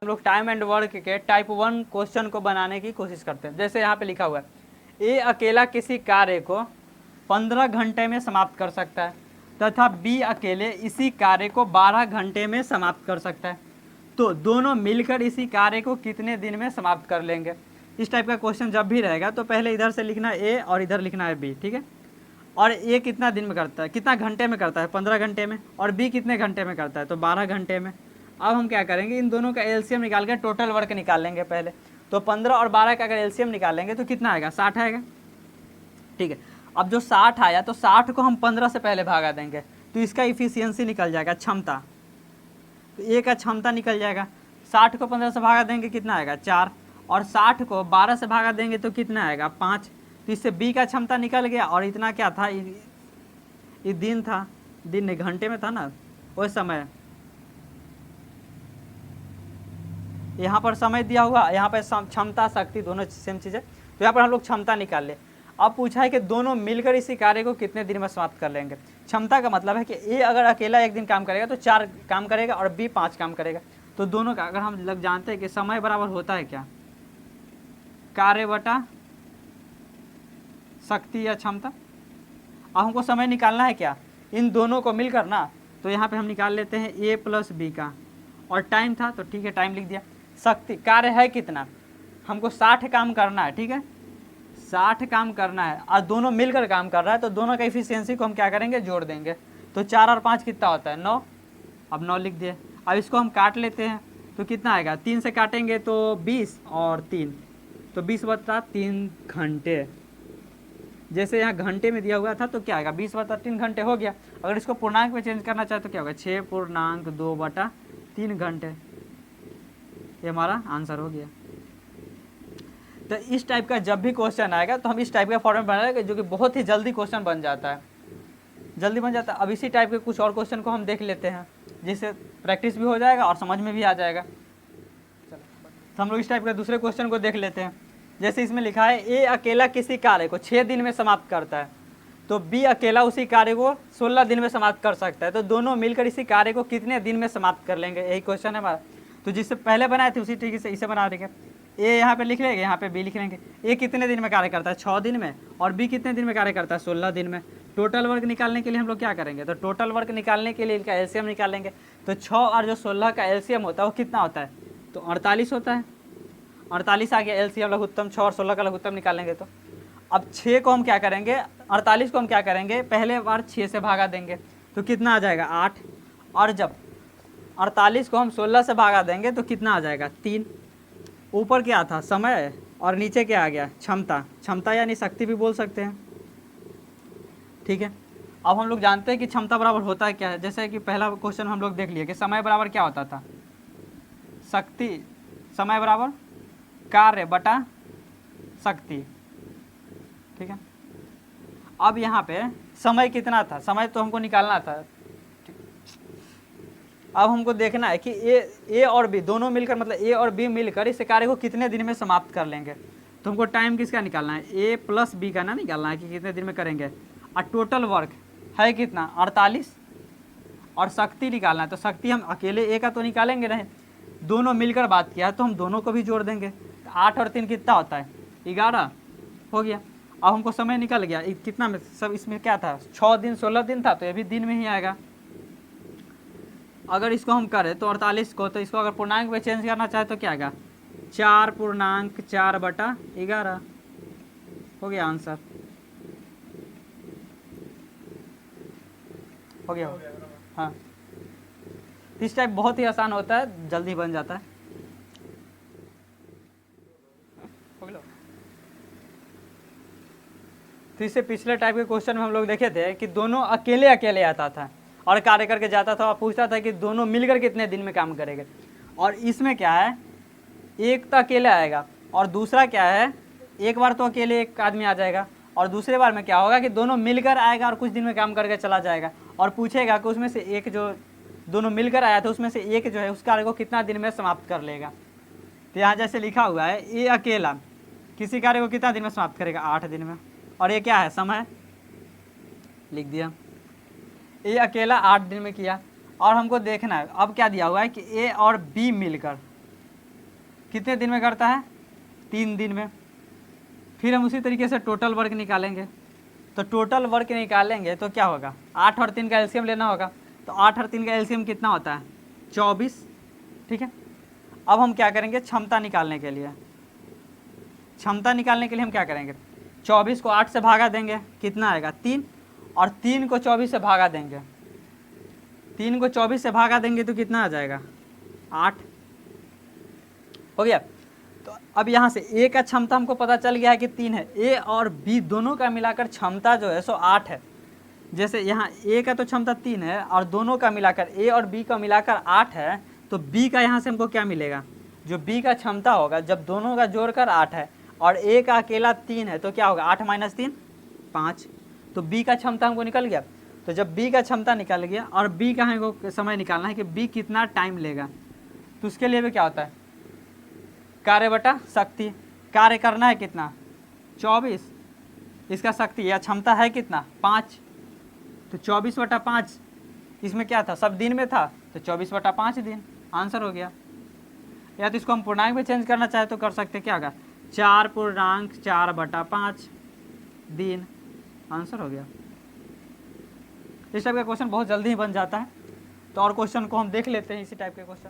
हम लोग time and work के टाइप 1 क्वेश्चन को बनाने की कोशिश करते हैं। जैसे यहाँ पे लिखा हुआ है ए अकेला किसी कार्य को 15 घंटे में समाप्त कर सकता है तथा बी अकेले इसी कार्य को 12 घंटे में समाप्त कर सकता है, तो दोनों मिलकर इसी कार्य को कितने दिन में समाप्त कर लेंगे। इस टाइप का क्वेश्चन जब भी रहेगा तो पहले इधर से लिखना है ए और इधर लिखना है बी, ठीक है। और ए कितना दिन में करता है, कितना घंटे में करता है, 15 घंटे में, और बी कितने घंटे में करता है, तो 12 घंटे में। अब हम क्या करेंगे, इन दोनों का एलसीएम निकाल के टोटल वर्क निकाल लेंगे पहले। तो 15 और 12 का अगर एलसीएम निकालेंगे तो कितना आएगा, 60 आएगा, ठीक है। अब जो 60 आया तो 60 को हम 15 से पहले भागा देंगे तो इसका इफिशियंसी निकल जाएगा, क्षमता। तो ए का क्षमता निकल जाएगा। 60 को 15 से भागा देंगे कितना आएगा, 4, और 60 को 12 से भागा देंगे तो कितना आएगा, 5। तो इससे बी का क्षमता निकल गया। और इतना क्या था, ये दिन था, दिन घंटे में था ना उस समय। यहाँ पर समय दिया हुआ, यहाँ पर क्षमता शक्ति दोनों सेम चीज़ है, तो यहाँ पर हम लोग क्षमता निकाल ले। अब पूछा है कि दोनों मिलकर इसी कार्य को कितने दिन में समाप्त कर लेंगे। क्षमता का मतलब है कि ए अगर अकेला एक दिन काम करेगा तो 4 काम करेगा और बी 5 काम करेगा। तो दोनों का अगर हम लग जानते हैं कि समय बराबर होता है क्या, कार्य बटा शक्ति या क्षमता। अब हमको समय निकालना है क्या, इन दोनों को मिलकर ना, तो यहाँ पे हम निकाल लेते हैं ए प्लस बी का, और टाइम था तो ठीक है टाइम लिख दिया। शक्ति कार्य है कितना, हमको 60 काम करना है, ठीक है 60 काम करना है, और दोनों मिलकर काम कर रहा है तो दोनों का इफिशियंसी को हम क्या करेंगे, जोड़ देंगे। तो 4 और 5 कितना होता है, 9। अब 9 लिख दिए। अब इसको हम काट लेते हैं तो कितना आएगा, 3 से काटेंगे तो 20 और 3 तो 20 बटा 3 घंटे। जैसे यहाँ घंटे में दिया हुआ था तो क्या आएगा, 20 बटा 3 घंटे हो गया। अगर इसको पूर्णांक में चेंज करना चाहे तो क्या होगा, 6.2 बटा 3 घंटे। ये हमारा आंसर हो गया। तो इस टाइप का जब भी क्वेश्चन आएगा तो हम इस टाइप का फॉर्मेट बनाएंगे जो कि बहुत ही जल्दी क्वेश्चन बन जाता है, जल्दी बन जाता है। अब इसी टाइप के कुछ और क्वेश्चन को हम देख लेते हैं जिससे प्रैक्टिस भी हो जाएगा और समझ में भी आ जाएगा। तो हम लोग इस टाइप के दूसरे क्वेश्चन को देख लेते हैं। जैसे इसमें लिखा है ए अकेला किसी कार्य को 6 दिन में समाप्त करता है तो बी अकेला उसी कार्य को 16 दिन में समाप्त कर सकता है, तो दोनों मिलकर इसी कार्य को कितने दिन में समाप्त कर लेंगे, यही क्वेश्चन है हमारा। तो जिससे पहले बनाए थे उसी तरीके से इसे बना देंगे। ए यहाँ पे लिख लेंगे, यहाँ पे बी लिख लेंगे। ए कितने दिन में कार्य करता है, 6 दिन में, और बी कितने दिन में कार्य करता है, 16 दिन में। टोटल वर्क निकालने के लिए हम लोग क्या करेंगे, तो टोटल वर्क निकालने के लिए इनका एलसीएम निकालेंगे। तो 6 और जो 16 का एलसीएम होता है वो कितना होता है, तो 48 होता है। 48 आ गया एलसीएम लघुत्तम, 6 और 16 का लघुत्तम निकालेंगे तो। अब 6 को हम क्या करेंगे, 48 को हम क्या करेंगे, पहले बार 6 से भागा देंगे तो कितना आ जाएगा, 8। और जब 48 को हम 16 से भागा देंगे तो कितना आ जाएगा, 3। ऊपर क्या था, समय, और नीचे क्या आ गया, क्षमता। क्षमता यानी शक्ति भी बोल सकते हैं, ठीक है। अब हम लोग जानते हैं कि क्षमता बराबर होता है क्या है। जैसे कि पहला क्वेश्चन हम लोग देख लिए कि समय बराबर क्या होता था, शक्ति, समय बराबर कार्य बटा शक्ति, ठीक है। अब यहाँ पे समय कितना था, समय तो हमको निकालना था। अब हमको देखना है कि ए और बी दोनों मिलकर, मतलब ए और बी मिलकर इस कार्य को कितने दिन में समाप्त कर लेंगे। तो हमको टाइम किसका निकालना है, ए प्लस बी का ना निकालना है कि कितने दिन में करेंगे। और टोटल वर्क है कितना, 48, और शक्ति निकालना है। तो शक्ति हम अकेले ए का तो निकालेंगे नहीं, दोनों मिलकर बात किया है तो हम दोनों को भी जोड़ देंगे। 8 और 3 कितना होता है, 11 हो गया। अब हमको समय निकल गया, कितना में सब, इसमें क्या था, 6 दिन 16 दिन था तो ये भी दिन में ही आएगा। अगर इसको हम करें तो 48 को, तो इसको अगर पूर्णांक में चेंज करना चाहे तो क्या आएगा, 4.4 बटा 11 हो गया आंसर, हो गया। हाँ, इस टाइप बहुत ही आसान होता है, जल्दी बन जाता है। तो इससे पिछले टाइप के क्वेश्चन में हम लोग देखे थे कि दोनों अकेले अकेले आता था और कार्य करके जाता था और पूछता था कि दोनों मिलकर कितने दिन में काम करेंगे। और इसमें क्या है, एक तो अकेले आएगा और दूसरा क्या है, एक बार तो अकेले एक आदमी आ जाएगा और दूसरे बार में क्या होगा कि दोनों मिलकर आएगा और कुछ दिन में काम करके चला जाएगा। और पूछेगा कि उसमें से एक जो दोनों मिलकर आया था उसमें से एक जो है उस कार्य को कितना दिन में समाप्त कर लेगा। तो यहाँ जैसे लिखा हुआ है, ये अकेला किसी कार्य को कितना दिन में समाप्त करेगा, 8 दिन में। और ये क्या है, समय लिख दिया। ए अकेला 8 दिन में किया। और हमको देखना है अब क्या दिया हुआ है कि ए और बी मिलकर कितने दिन में करता है? 3 दिन में। फिर हम उसी तरीके से टोटल वर्क निकालेंगे। तो टोटल वर्क निकालेंगे तो क्या होगा? 8 और 3 का एलसीएम लेना होगा। तो 8 और 3 का एलसीएम कितना होता है? 24। ठीक है, अब हम क्या करेंगे? क्षमता निकालने के लिए, क्षमता निकालने के लिए हम क्या करेंगे? 24 को 8 से भागा देंगे, कितना आएगा? 3। और 3 को 24 से भागा देंगे, 3 को 24 से भागा देंगे तो कितना आ जाएगा? 8। हो गया। तो अब यहाँ से ए का क्षमता हमको पता चल गया है कि 3 है। ए और बी दोनों का मिलाकर क्षमता जो है सो 8 है। जैसे यहाँ ए का तो क्षमता 3 है और दोनों का मिलाकर ए और बी का मिलाकर 8 है, तो बी का यहाँ से हमको क्या मिलेगा? जो बी का क्षमता होगा, जब दोनों का जोड़कर 8 है और ए का अकेला 3 है तो क्या होगा? 8 - 3 5। तो बी का क्षमता हमको निकल गया। तो जब बी का क्षमता निकल गया और बी का हमको समय निकालना है कि बी कितना टाइम लेगा, तो उसके लिए भी क्या होता है? कार्य बटा शक्ति। कार्य करना है कितना? 24। इसका शक्ति या क्षमता है कितना? 5। तो 24/5 इसमें क्या था? सब दिन में था, तो 24/5 दिन आंसर हो गया। या तो इसको हम पूर्णांक में चेंज करना चाहे तो कर सकते, क्या होगा? 4.4/5 दिन आंसर हो गया। इस टाइप का क्वेश्चन बहुत जल्दी ही बन जाता है। तो और क्वेश्चन को हम देख लेते हैं, इसी टाइप के क्वेश्चन।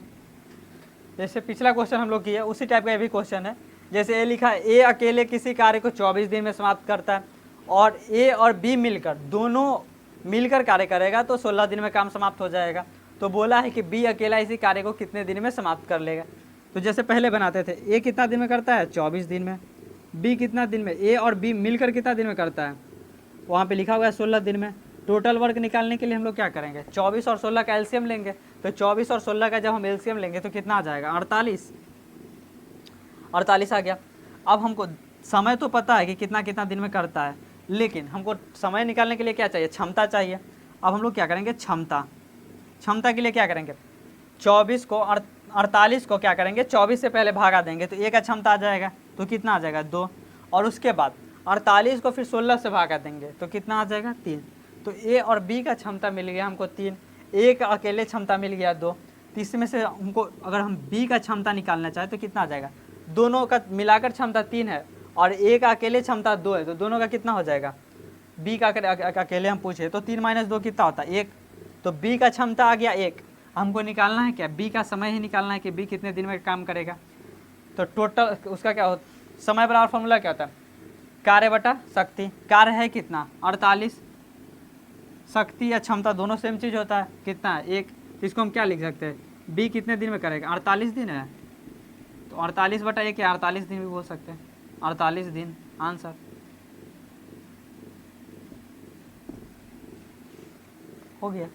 जैसे पिछला क्वेश्चन हम लोग किया, उसी टाइप का ये भी क्वेश्चन है। जैसे ए लिखा है, ए अकेले किसी कार्य को 24 दिन में समाप्त करता है और ए और बी मिलकर, दोनों मिलकर कार्य करेगा तो 16 दिन में काम समाप्त हो जाएगा। तो बोला है कि बी अकेला इसी कार्य को कितने दिन में समाप्त कर लेगा। तो जैसे पहले बनाते थे, ए कितना दिन में करता है? 24 दिन में। बी कितना दिन में? ए और बी मिलकर कितना दिन में करता है? वहाँ पे लिखा हुआ है 16 दिन में। टोटल वर्क निकालने के लिए हम लोग क्या करेंगे? 24 और 16 का एलसीएम लेंगे। तो 24 और 16 का जब हम एलसीएम लेंगे तो कितना आ जाएगा? 48। 48 आ गया। अब हमको समय तो पता है कि कितना कितना दिन में करता है, लेकिन हमको समय निकालने के लिए क्या चाहिए? क्षमता चाहिए। अब हम लोग क्या करेंगे? क्षमता के लिए क्या करेंगे? 24 को 48 को क्या करेंगे? 24 से पहले भागा देंगे तो ए का क्षमता आ जाएगा, तो कितना आ जाएगा? 2। और उसके बाद 48 को फिर 16 से भागा देंगे तो कितना आ जाएगा? 3। तो ए और बी का क्षमता मिल गया हमको 3, ए का अकेले क्षमता मिल गया 2। तो इसमें से हमको अगर हम बी का क्षमता निकालना चाहें तो कितना आ जाएगा? दोनों का मिलाकर क्षमता 3 है और ए का अकेले क्षमता 2 है, तो दोनों का कितना हो जाएगा? बी का अकेले हम पूछे तो 3 - 2 कितना होता है? 1। तो बी का क्षमता आ गया 1। हमको निकालना है क्या? बी का समय ही निकालना है कि बी कितने दिन में काम करेगा। तो टोटल उसका क्या होता? समय बराबर फॉर्मूला क्या होता है? कार्य बटा शक्ति। कार्य है कितना? 48। शक्ति या क्षमता दोनों सेम चीज़ होता है, कितना है? 1। तो इसको हम क्या लिख सकते हैं? बी कितने दिन में करेगा? 48 दिन है, तो 48/1 या 48 दिन भी बोल सकते हैं। 48 दिन आंसर हो गया।